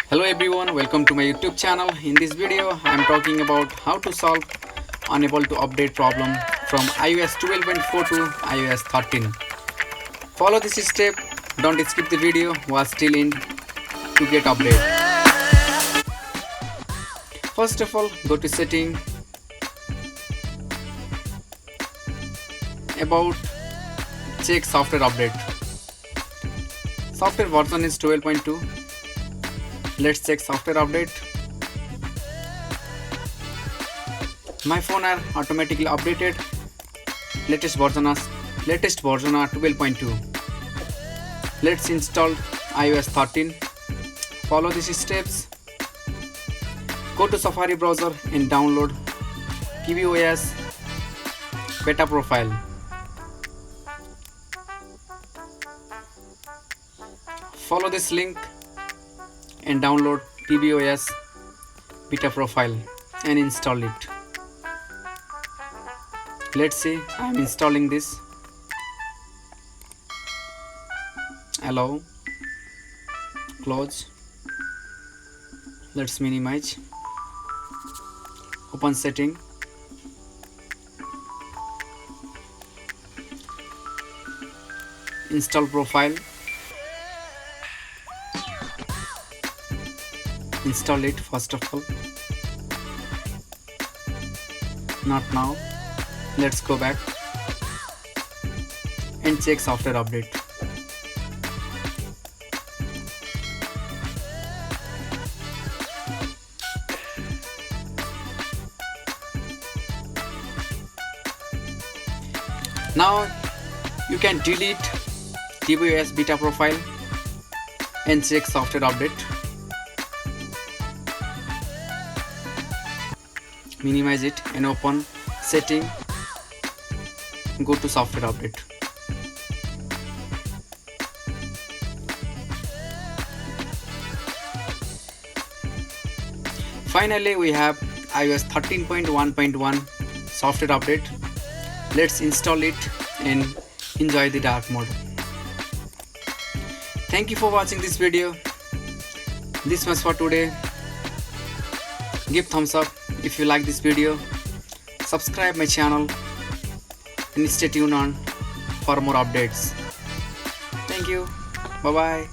Hello everyone, welcome to my YouTube channel. In this video, I am talking about how to solve unable to update problem from iOS 12.4 to iOS 13. Follow this step, don't skip the video, watch till end to get update. First of all, go to setting, about, check software update. Software version is 12.2. Let's check software update. My phone are automatically updated. Latest version are 12.2. Let's install iOS 13. Follow these steps. Go to Safari browser and download tvOS beta profile. Follow this link and download tvOS beta profile and install it. Let's see, I am installing this. Allow, close. Let's minimize. Open setting. Install profile. Install it first of all. Not now. Let's go back and check software update. Now you can delete tvOS beta profile and check software update. Minimize it and open setting. Go to software update. Finally, we have iOS 13.1.1 software update. Let's install it and enjoy the dark mode. Thank you for watching this video. This much for today. Give thumbs up if you like this video. Subscribe my channel and stay tuned on for more updates. Thank you. Bye bye.